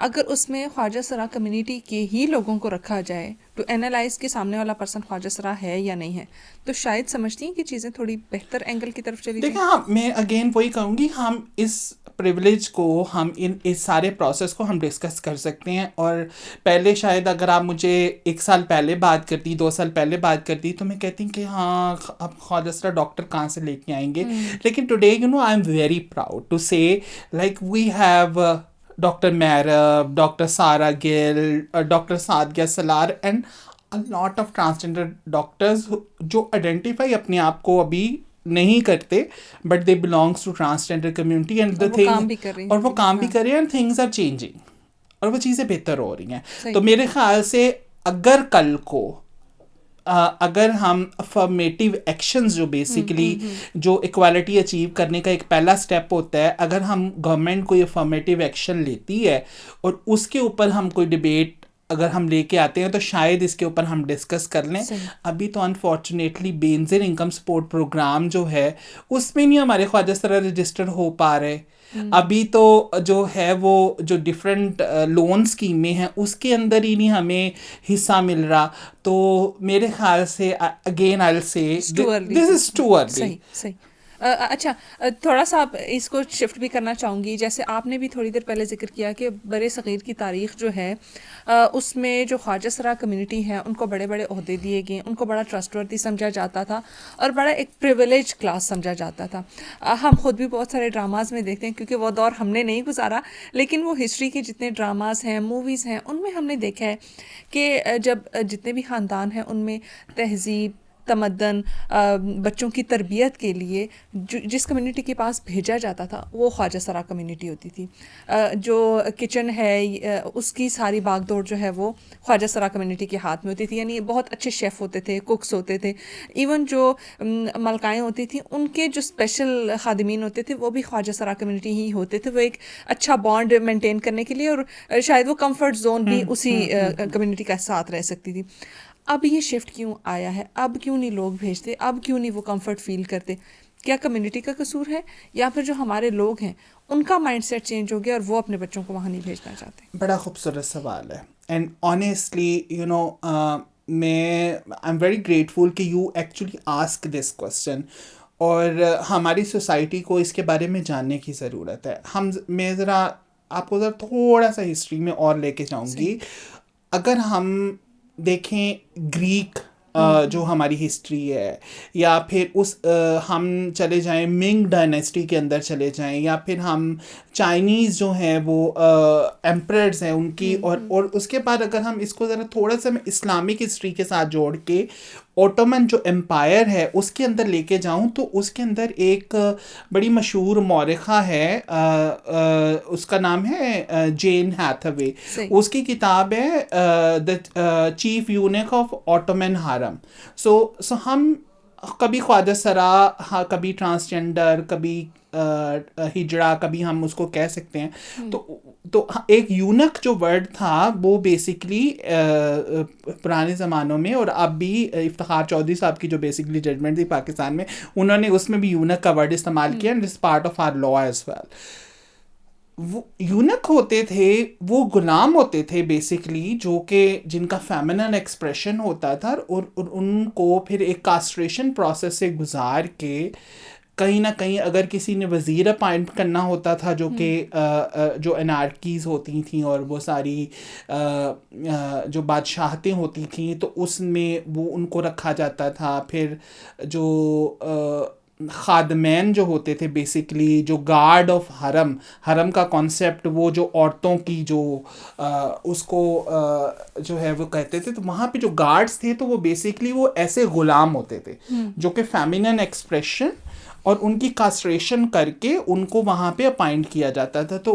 अगर उसमें ख्वाजा सरा कम्युनिटी के ही लोगों को रखा जाए टू एनालाइज कि सामने वाला पर्सन ख्वाजा सरा है या नहीं है, तो शायद समझती हैं कि चीज़ें थोड़ी बेहतर एंगल की तरफ चली देखिए हाँ मैं अगेन वही कहूँगी, हम इस प्रिविलेज को हम इस सारे प्रोसेस को हम डिस्कस कर सकते हैं। और पहले शायद अगर आप मुझे 1 साल पहले बात करती 2 साल पहले बात करती तो मैं कहती कि हाँ अब ख्वाजा डॉक्टर कहाँ से लेके आएंगे। लेकिन today you know I am very proud to say like we have doctor Mehrub, doctor Sara Gill, doctor Sadia Salar and a lot of transgender doctors जो आइडेंटिफाई अपने आप को अभी नहीं करते but they belongs to transgender community and the thing, और वो काम भी कर रहे हैं एंड थिंग्स आर चेंजिंग और वो चीज़ें बेहतर हो रही हैं। तो मेरे ख्याल से अगर कल को अगर हम अफर्मेटिव एक्शंस जो बेसिकली जो इक्वालिटी अचीव करने का एक पहला स्टेप होता है, अगर हम गवर्नमेंट कोई अफर्मेटिव एक्शन लेती है और उसके ऊपर हम कोई डिबेट अगर हम लेके आते हैं तो शायद इसके ऊपर हम डिस्कस कर लें। अभी तो unfortunately Benazir income support program जो है उसमें नहीं हमारे ख्वाजा सरा रजिस्टर्ड हो पा रहे। अभी तो जो है वो जो डिफरेंट लोन स्कीमें हैं उसके अंदर ही नहीं हमें हिस्सा मिल रहा। तो मेरे ख्याल से again I will say this is too early. सही। अच्छा, थोड़ा सा आप इसको शिफ्ट भी करना चाहूँगी। जैसे आपने भी थोड़ी देर पहले जिक्र किया कि बड़े सग़ीर की तारीख़ जो है उसमें जो ख्वाजा सरा कम्युनिटी है उनको बड़े बड़े ओहदे दिए गए, उनको बड़ा ट्रस्टवर्दी समझा जाता था और बड़ा एक प्रिविलेज क्लास समझा जाता था। हम ख़ुद भी बहुत सारे ड्रामाज़ में देखते हैं क्योंकि वो दौर हमने नहीं गुजारा, लेकिन वो हिस्ट्री के जितने ड्रामाज़ हैं मूवीज़ हैं उनमें हमने देखा है कि जब जितने भी ख़ानदान हैं उनमें तहज़ीब तमद्दन बच्चों की तरबियत के लिए जिस कम्युनिटी के पास भेजा जाता था वो ख्वाजा सरा कम्युनिटी होती थी। जो किचन है उसकी सारी बागदौड़ जो है वो ख्वाजा सरा कम्युनिटी के हाथ में होती थी, यानी बहुत अच्छे शेफ़ होते थे, कुक्स होते थे। इवन जो मलकाएँ होती थी उनके जो स्पेशल खादिमीन होते थे वो भी ख्वाजा सरा कम्युनिटी ही होते थे। वो एक अच्छा बॉन्ड मेंटेन करने के लिए और शायद वो कंफर्ट जोन भी उसी कम्युनिटी का साथ रह सकती थी। अब ये शिफ्ट क्यों आया है? अब क्यों नहीं लोग भेजते? अब क्यों नहीं वो कंफर्ट फील करते? क्या कम्युनिटी का कसूर है या फिर जो हमारे लोग हैं उनका माइंडसेट चेंज हो गया और वो अपने बच्चों को वहाँ नहीं भेजना चाहते? बड़ा खूबसूरत सवाल है एंड ऑनेस्टली यू नो मैं आई एम वेरी ग्रेटफुल कि you actually ask this question और हमारी सोसाइटी को इसके बारे में जानने की ज़रूरत है। मैं ज़रा आपको ज़रा थोड़ा सा हिस्ट्री में और लेके जाऊंगी। अगर हम देखें ग्रीक जो हमारी हिस्ट्री है या फिर हम चले जाएं मिंग डायनेस्टी के अंदर चले जाएं या फिर हम चाइनीज़ जो हैं वो एम्परर्स हैं उनकी और उसके बाद अगर हम इसको ज़रा थोड़ा सा मैं इस्लामिक हिस्ट्री के साथ जोड़ के ओटोमन जो एम्पायर है उसके अंदर लेके जाऊं तो उसके अंदर एक बड़ी मशहूर मौरिखा है उसका नाम है जेन हैथवे। उसकी किताब है the chief eunuch of Ottoman harem. So हम कभी ख्वाजा सरा, हाँ कभी ट्रांसजेंडर, कभी हिजड़ा, कभी हम उसको कह सकते हैं। तो एक यूनक जो वर्ड था वो बेसिकली पुराने ज़मानों में और अब भी इफ्तिखार चौधरी साहब की जो बेसिकली जजमेंट थी पाकिस्तान में, उन्होंने उसमें भी यूनक का वर्ड इस्तेमाल किया and it's part of our law as well. वो यूनक होते थे, वो गुलाम होते थे बेसिकली, जो कि जिनका फेमिनिन एक्सप्रेशन होता था और उनको फिर एक कास्ट्रेशन प्रोसेस से गुजार के कहीं ना कहीं अगर किसी ने वज़ीर अपॉइंट करना होता था जो कि जो एनार्कीज़ होती थी और वो सारी जो बादशाहतें होती थी तो उसमें वो उनको रखा जाता था। फिर जो खादमैन जो होते थे बेसिकली जो गार्ड ऑफ हरम का कॉन्सेप्ट, वो जो औरतों की जो उसको जो है वो कहते थे, तो वहाँ पे जो गार्ड्स थे तो वो बेसिकली वो ऐसे गुलाम होते थे जो कि फेमिनिन एक्सप्रेशन और उनकी कास्ट्रेशन करके उनको वहाँ पे अपॉइंट किया जाता था। तो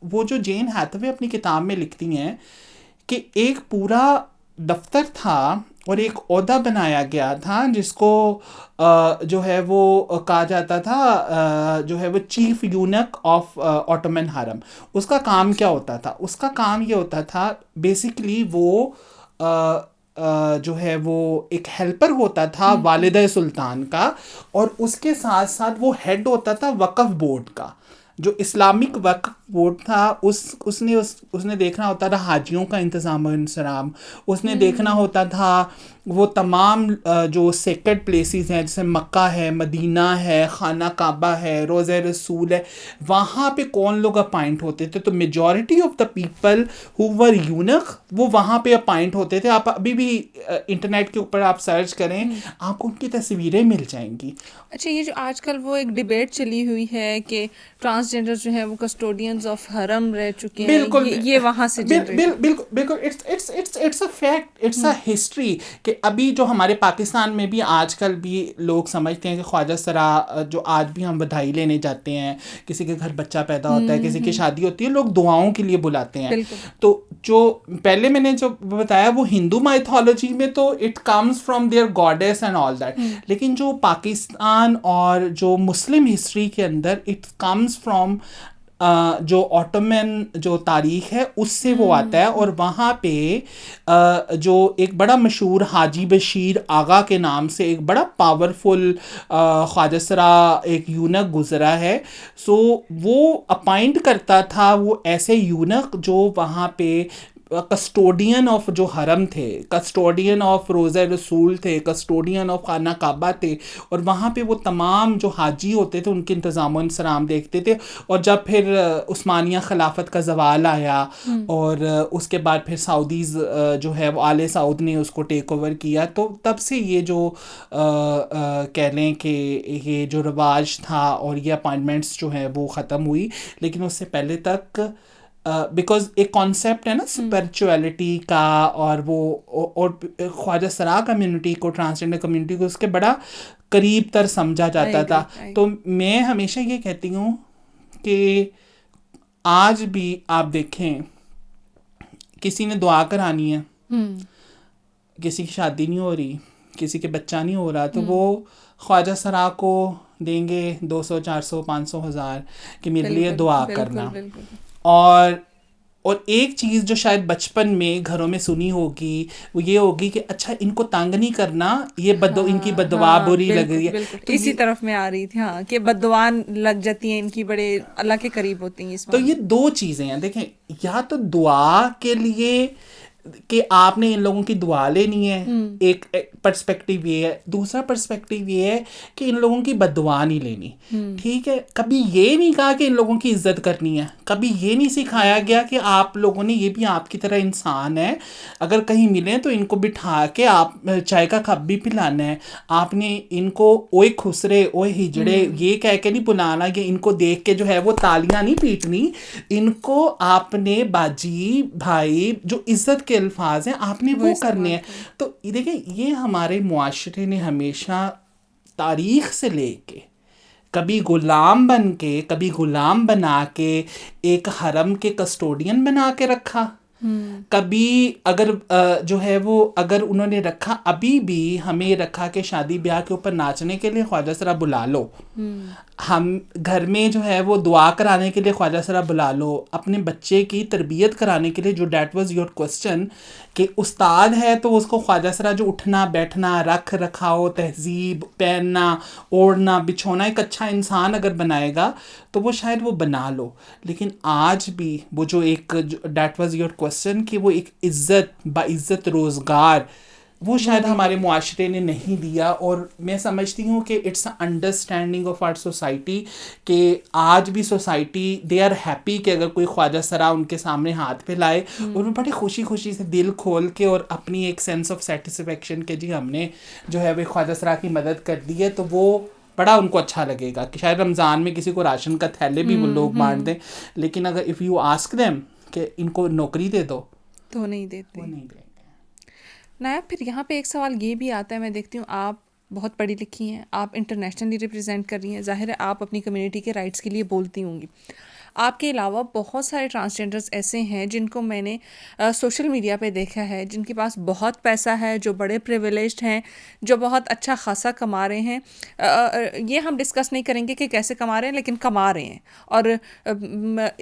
वो जो जेन हैथवे अपनी किताब में लिखती हैं कि एक पूरा दफ्तर था और एक ओहदा बनाया गया था जिसको जो है वो कहा जाता था जो है वो चीफ यूनक ऑफ ऑटोमन हारम। उसका काम क्या होता था? उसका काम ये होता था बेसिकली वो जो है वो एक हेल्पर होता था वालिदा सुल्तान का और उसके साथ साथ वो हेड होता था वक्फ बोर्ड का। जो इस्लामिक वक्फ बोर्ड था उसने देखना होता था हाजियों का इंतज़ाम और इंसराम, उसने देखना होता था वो तमाम जो सेक्रेड प्लेसेस हैं जैसे मक्का है, मदीना है, खाना काबा है, रोज़े रसूल है, वहाँ पे कौन लोग अपॉइंट होते थे। तो majority of the people who were यूनक वो वहाँ पे अपॉइंट होते थे। आप अभी भी इंटरनेट के ऊपर आप सर्च करें आपको उनकी तस्वीरें मिल जाएंगी। अच्छा, ये जो आजकल वो एक डिबेट चली हुई है कि ट्रांसजेंडर जो है वो कस्टोडियंस ऑफ हरम रह चुके हैं, बिल्कुल ये वहाँ से बिल्कुल it's a fact, it's a history कि अभी जो हमारे पाकिस्तान में भी आजकल भी लोग समझते हैं कि ख्वाजा सरा जो आज भी हम बधाई लेने जाते हैं, किसी के घर बच्चा पैदा होता है, किसी की शादी होती है, लोग दुआओं के लिए बुलाते हैं। तो जो पहले मैंने जो बताया वो हिंदू माइथोलॉजी में तो it comes from there goddess and all that, लेकिन जो पाकिस्तान और जो मुस्लिम हिस्ट्री के अंदर इट कम्स फ्रॉम जो ऑटोमन जो तारीख है उससे वो आता है। और वहाँ पे जो एक बड़ा मशहूर हाजी बशीर आगा के नाम से एक बड़ा पावरफुल ख्वाजा सरा एक यूनक गुजरा है। सो वो अपॉइंट करता था वो ऐसे यूनक जो वहाँ पे कस्टोडियन ऑफ जो हरम थे, कस्टोडियन ऑफ रोज़ा रसूल थे, कस्टोडियन ऑफ खाना काबा थे, और वहाँ पे वो तमाम जो हाजी होते थे उनके इंतज़ाम और इंसराम देखते थे। और जब फिर उस्मानिया खिलाफत का ज़वाल आया और उसके बाद फिर सऊदीज़ जो है वो आले सऊद ने उसको टेक ओवर किया, तो तब से ये जो कह लें कि ये जो रिवाज था और ये अपॉइंटमेंट्स जो है वो ख़त्म हुई। लेकिन उससे पहले तक बिकॉज एक कॉन्सेप्ट है ना स्पिरिचुअलिटी का, और वो और ख्वाजा सरा कम्युनिटी को, ट्रांसजेंडर कम्युनिटी को उसके बड़ा करीब तर समझा जाता था। तो मैं हमेशा ये कहती हूँ कि आज भी आप देखें किसी ने दुआ करानी है, किसी की शादी नहीं हो रही, किसी के बच्चा नहीं हो रहा, तो वो ख्वाजा सरा को देंगे 200 400 500 हज़ार कि मेरे लिए दुआ करना। और और एक चीज़ जो शायद बचपन में घरों में सुनी होगी वो ये होगी कि अच्छा इनको तंग नहीं करना, ये इनकी बददुआ हाँ बुरी लग बिल्कुल रही है। बिल्कुल, तो इसी ये तरफ में आ रही थी, हाँ, कि बद्दुआन लग जाती है इनकी, बड़े अल्लाह के करीब होती हैं इस तो मामले ये दो चीज़ें हैं, देखें, या तो दुआ के लिए कि आपने इन लोगों की दुआ लेनी है, एक पर्सपेक्टिव ये है। दूसरा पर्सपेक्टिव ये है कि इन लोगों की बददुआ नहीं लेनी। ठीक है, कभी ये नहीं कहा कि इन लोगों की इज्जत करनी है, कभी ये नहीं सिखाया गया कि आप लोगों ने, ये भी आपकी तरह इंसान है, अगर कहीं मिले तो इनको बिठा के आप चाय का कप भी पिलाना है। आपने इनको ओए खुसरे ओए हिजड़े ये कह के नहीं बुलाना, ये इनको देख के जो है वो तालियां नहीं पीटनी, इनको आपने बाजी भाई जो इज्जत के अल्फाज हैं आपने वो करने हैं। तो देखिए, ये हमारे मुआशरे ने हमेशा तारीख से लेके कभी गुलाम बन के, कभी गुलाम बना के एक हरम के कस्टोडियन बना के रखा, कभी अगर जो है वो अगर उन्होंने रखा, अभी भी हमें रखा कि शादी ब्याह के ऊपर नाचने के लिए ख्वाजा सरा बुला लो, हम घर में जो है वो दुआ कराने के लिए ख्वाजा सरा बुला लो, अपने बच्चे की तरबियत कराने के लिए, जो डैट वाज योर क्वेश्चन कि उस्ताद है तो उसको ख्वाजा सरा जो उठना बैठना रख रखाव तहजीब पहनना ओढ़ना बिछोना एक अच्छा इंसान अगर बनाएगा तो वो शायद वो बना लो। लेकिन आज भी वो जो एक डैट वाज योर क्वेश्चन कि वो एक इज़्ज़त बाइज़्ज़त रोज़गार वो शायद हमारे मुआशरे ने नहीं दिया। और मैं समझती हूँ कि it's a understanding of our society कि आज भी सोसाइटी दे आर हैप्पी कि अगर कोई ख्वाजा सरा उनके सामने हाथ पे लाए और वो बड़ी खुशी खुशी से दिल खोल के और अपनी एक सेंस ऑफ सेटिस्फेक्शन के जी हमने जो है वो ख्वाजा सरा की मदद कर दी है, तो वो बड़ा उनको अच्छा लगेगा कि शायद रमज़ान में किसी को राशन का थैले भी वो लोग बांट दें। लेकिन अगर इफ़ यू आस्क देम कि इनको नौकरी दे दो तो नहीं देते। वो नहीं देंगे। नायब, फिर यहाँ पे एक सवाल ये भी आता है, मैं देखती हूँ आप बहुत पढ़ी लिखी हैं, आप इंटरनेशनली रिप्रेजेंट कर रही हैं, ज़ाहिर है आप अपनी कम्युनिटी के राइट्स के लिए बोलती होंगी। आपके अलावा बहुत सारे ट्रांसजेंडर्स ऐसे हैं जिनको मैंने सोशल मीडिया पे देखा है, जिनके पास बहुत पैसा है, जो बड़े प्रिविलेज्ड हैं, जो बहुत अच्छा खासा कमा रहे हैं। ये हम डिस्कस नहीं करेंगे कि कैसे कमा रहे हैं, लेकिन कमा रहे हैं। और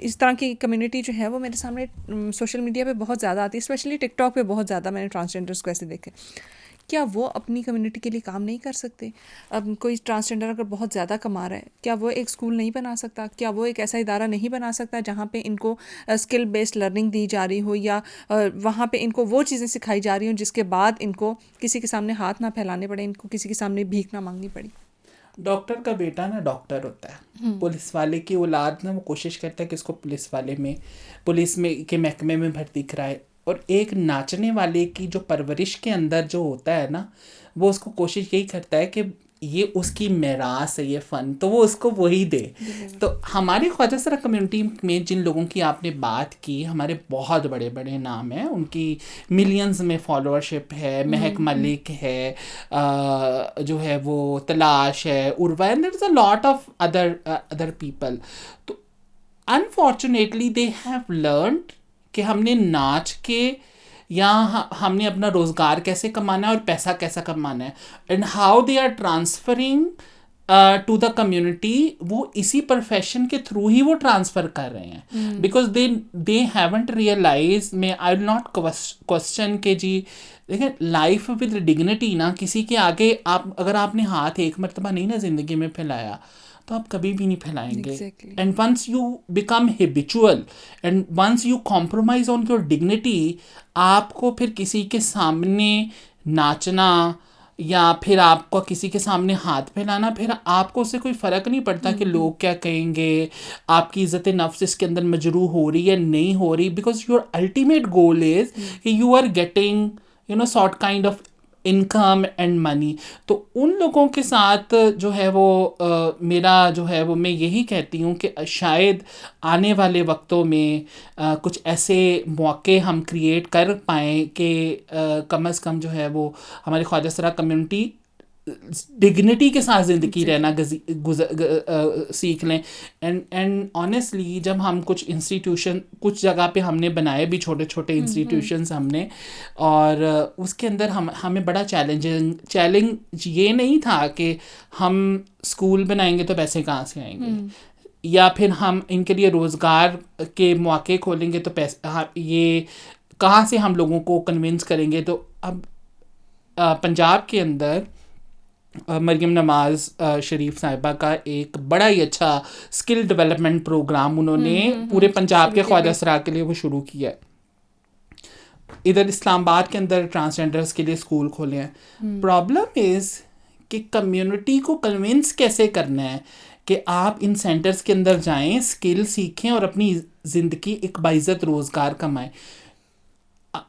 इस तरह की कम्युनिटी जो है वो मेरे सामने सोशल मीडिया पे बहुत ज़्यादा आती है, स्पेशली टिकटॉक पे बहुत ज़्यादा मैंने ट्रांसजेंडर्स को ऐसे देखे। क्या वो अपनी कम्युनिटी के लिए काम नहीं कर सकते? अब कोई ट्रांसजेंडर अगर बहुत ज़्यादा कमा रहा है, क्या वो एक स्कूल नहीं बना सकता? क्या वो एक ऐसा इदारा नहीं बना सकता जहाँ पे इनको स्किल बेस्ड लर्निंग दी जा रही हो, या वहाँ पे इनको वो चीज़ें सिखाई जा रही हो जिसके बाद इनको किसी के सामने हाथ ना फैलाने पड़े, इनको किसी के सामने भीख ना मांगनी पड़ी? डॉक्टर का बेटा ना डॉक्टर होता है, पुलिस वाले की औलाद ना वो कोशिश करता है कि उसको पुलिस वाले में पुलिस में के महकमे में भर्ती कराए। और एक नाचने वाले की जो परवरिश के अंदर जो होता है ना, वो उसको कोशिश यही करता है कि ये उसकी मेरास है ये फ़न, तो वो उसको वही दे। तो हमारी ख्वाजा सरा कम्युनिटी में जिन लोगों की आपने बात की, हमारे बहुत बड़े बड़े नाम हैं, उनकी मिलियंस में फॉलोअरशिप है। महक मलिक है, जो है वो तलाश है, Urwa, and there is a lot of other people. तो अनफॉर्चुनेटली दे हैव लर्नड कि हमने नाच के या हमने अपना रोज़गार कैसे कमाना है और पैसा कैसा कमाना है, and how they are transferring to the community. वो इसी प्रोफेशन के थ्रू ही वो ट्रांसफ़र कर रहे हैं, बिकॉज दे हैवंट रियलाइज। मैं आई विल नॉट क्वेश्चन के जी, देखिए लाइफ विद डिग्निटी ना, किसी के आगे आप अगर आपने हाथ एक मरतबा नहीं ना ज़िंदगी में फैलाया तो आप कभी भी नहीं फैलाएंगे। And once you become habitual and once you compromise on your dignity, आपको फिर किसी के सामने नाचना या फिर आपको किसी के सामने हाथ फैलाना, फिर आपको उससे कोई फ़र्क नहीं पड़ता कि लोग क्या कहेंगे, आपकी इज़्ज़त नफ्स इसके अंदर मजरूह हो रही है नहीं हो रही, because your ultimate goal is कि you are getting sort kind of income and money. तो उन लोगों के साथ जो है वो मेरा जो है वो मैं यही कहती हूँ कि शायद आने वाले वक्तों में कुछ ऐसे मौके हम क्रिएट कर पाएँ कि कम अज़ कम जो है वो हमारे ख्वाजा सरा कम्युनिटी डिग्निटी के साथ ज़िंदगी रहना सीख लें। एंड ऑनेस्टली जब हम कुछ इंस्टीट्यूशन कुछ जगह पे हमने बनाए भी छोटे छोटे इंस्टीट्यूशंस हमने, और उसके अंदर हमें बड़ा चैलेंज ये नहीं था कि हम स्कूल बनाएंगे तो पैसे कहाँ से आएंगे। या फिर हम इनके लिए रोज़गार के मौके खोलेंगे तो पैसे, हाँ, ये कहाँ से हम लोगों को कन्विंस करेंगे? तो अब पंजाब के अंदर मरियम नवाज़ शरीफ साहिबा का एक बड़ा ही अच्छा स्किल डेवलपमेंट प्रोग्राम उन्होंने पूरे पंजाब के ख्वाजा सरा के लिए वो शुरू किया है। इधर इस्लामाबाद के अंदर ट्रांसजेंडर्स के लिए स्कूल खोले हैं। प्रॉब्लम इज़ कि कम्युनिटी को कन्विंस कैसे करना है कि आप इन सेंटर्स के अंदर जाएं, स्किल सीखें और अपनी ज़िंदगी एक बाइज़्ज़त रोज़गार कमाएं।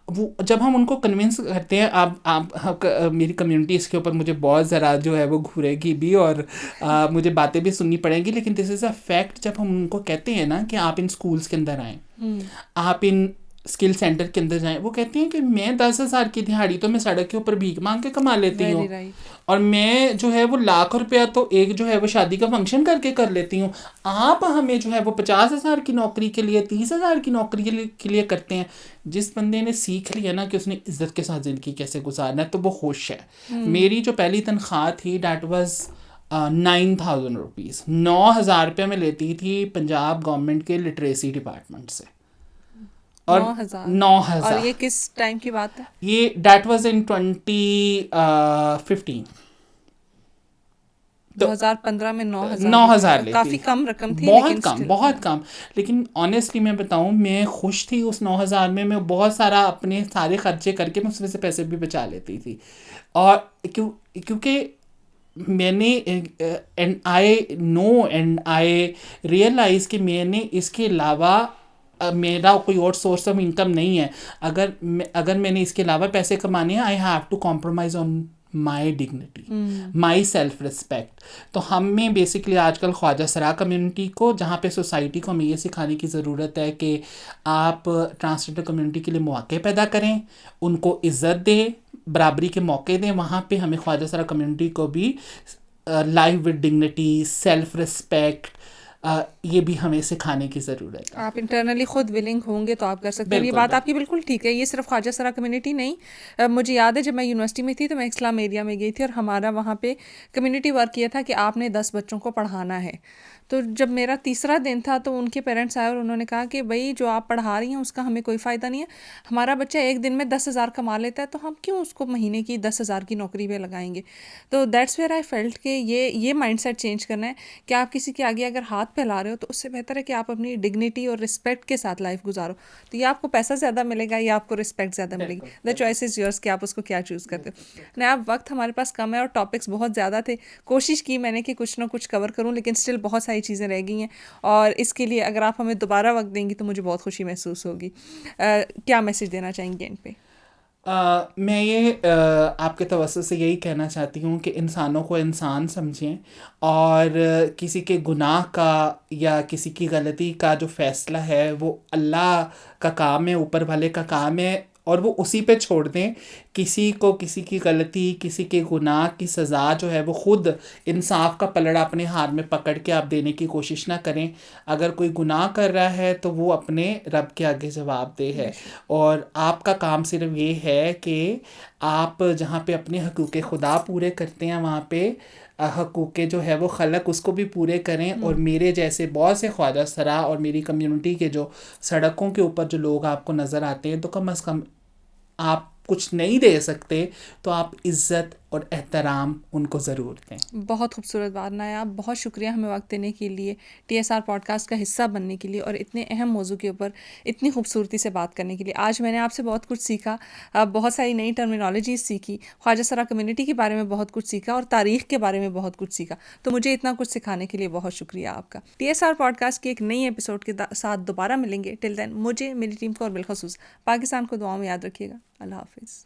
वो जब हम उनको कन्विंस करते हैं, मेरी कम्युनिटी इसके ऊपर मुझे बहुत ज़रा जो है वो घूरेगी भी और मुझे बातें भी सुननी पड़ेंगी, लेकिन दिस इज़ अ फैक्ट। जब हम उनको कहते हैं ना कि आप इन स्कूल्स के अंदर आएँ, आप इन स्किल सेंटर के अंदर जाएं, वो कहते हैं कि मैं 10,000 की दिहाड़ी तो मैं सड़क के ऊपर भीख मांग के कमा लेती हूँ, और मैं जो है वो लाख रुपया तो एक जो है वो शादी का फंक्शन करके कर लेती हूँ। आप हमें जो है वो 50,000 की नौकरी के लिए, 30,000 की नौकरी के लिए करते हैं। जिस बंदे ने सीख लिया ना कि उसने इज्जत के साथ ज़िंदगी कैसे गुजारना है, तो वो खुश है। मेरी जो पहली तनख्वाह थी, डैट वाज 9,000 रुपीज़। 9,000 रुपये मैं लेती थी पंजाब गवर्नमेंट के लिटरेसी डिपार्टमेंट से। और 9,000। और ये किस टाइम की बात है? ये डैट वाज इन 2015। 2015 में 9,000 लेती, काफ़ी कम रकम थी, बहुत कम। लेकिन ऑनेस्टली मैं बताऊं, मैं खुश थी उस 9,000 में। मैं बहुत सारा अपने सारे खर्चे करके मैं उसमें से पैसे भी बचा लेती थी। और क्योंकि मैंने एंड आई रियलाइज़ कि मैंने इसके अलावा मेरा कोई और सोर्स ऑफ इनकम नहीं है। अगर मैंने इसके अलावा पैसे कमाने हैं, I have to compromise on my dignity, my self respect. तो हमें बेसिकली आजकल ख्वाजा सरा कम्युनिटी को, जहाँ पे सोसाइटी को हमें ये सिखाने की ज़रूरत है कि आप ट्रांसजेंडर कम्युनिटी के लिए मौके पैदा करें, उनको इज़्ज़त दें, बराबरी के मौके दें। वहाँ पे हमें ख्वाजा सरा कम्युनिटी को भी live with dignity, self respect, ये भी हमें सिखाने की ज़रूरत है। आप इंटरनली खुद विलिंग होंगे तो आप कर सकते हैं। ये बात आपकी बिल्कुल ठीक है। ये सिर्फ ख्वाजा सरा कम्युनिटी नहीं, मुझे याद है जब मैं यूनिवर्सिटी में थी तो मैं एक स्लम एरिया में गई थी और हमारा वहाँ पे कम्युनिटी वर्क किया था कि आपने 10 बच्चों को पढ़ाना है। तो जब मेरा तीसरा दिन था तो उनके पेरेंट्स आए और उन्होंने कहा कि भाई जो आप पढ़ा रही हैं उसका हमें कोई फ़ायदा नहीं है, हमारा बच्चा एक दिन में 10,000 कमा लेता है, तो हम क्यों उसको महीने की 10,000 की नौकरी पे लगाएंगे। तो दैट्स वेयर आई फेल्ट कि ये माइंडसेट चेंज करना है कि आप किसी के आगे अगर हाथ फैला रहे हो तो उससे बेहतर है कि आप अपनी डिग्निटी और रिस्पेक्ट के साथ लाइफ गुजारो। तो ये आपको पैसा ज़्यादा मिलेगा या आपको रिस्पेक्ट ज़्यादा मिलेगी। द चॉइस इज़ योर्स कि आप उसको क्या चूज़ करते हो। नया वक्त हमारे पास कम है और टॉपिक्स बहुत ज़्यादा थे। कोशिश की मैंने कि कुछ ना कुछ कवर करूँ, लेकिन स्टिल बहुत सारी चीज़ें रह गई हैं और इसके लिए अगर आप हमें दोबारा वक्त देंगी तो मुझे बहुत खुशी महसूस होगी। क्या मैसेज देना चाहेंगे एंड पे? मैं ये आपके तवज्जो से यही कहना चाहती हूँ कि इंसानों को इंसान समझें और किसी के गुनाह का या किसी की गलती का जो फ़ैसला है वो अल्लाह का काम है, ऊपर वाले का काम है, और वो उसी पे छोड़ दें। किसी को किसी की गलती, किसी के गुनाह की सज़ा जो है वो खुद इंसाफ का पलड़ा अपने हाथ में पकड़ के आप देने की कोशिश ना करें। अगर कोई गुनाह कर रहा है तो वो अपने रब के आगे जवाबदेह है, और आपका काम सिर्फ ये है कि आप जहाँ पे अपने हकूक़ खुदा पूरे करते हैं वहाँ पे हकूक़ जो है वो खलक उसको भी पूरे करें। और मेरे जैसे बहुत से ख्वाजा सरा और मेरी कम्युनिटी के जो सड़कों के ऊपर जो लोग आपको नज़र आते हैं, तो कम अज़ कम आप कुछ नहीं दे सकते तो आप इज़्ज़त और एहतराम उनको ज़रूर दें। बहुत खूबसूरत बात नायाब, बहुत शुक्रिया हमें वक्त देने के लिए, TSR पॉडकास्ट का हिस्सा बनने के लिए और इतने अहम मौजू के ऊपर इतनी खूबसूरती से बात करने के लिए। आज मैंने आपसे बहुत कुछ सीखा, बहुत सारी नई टर्मिनोलॉजीज़ सीखी, ख्वाजा सरा कम्युनिटी के बारे में बहुत कुछ सीखा और तारीख़ के बारे में बहुत कुछ सीखा। तो मुझे इतना कुछ सिखाने के लिए बहुत शुक्रिया आपका। TSR पॉडकास्ट के एक नई एपिसोड के साथ दोबारा मिलेंगे। टिल देन मुझे, मेरी टीम को और बिलखसूस पाकिस्तान को दुआओं में याद रखिएगा। अल्लाह हाफिज़।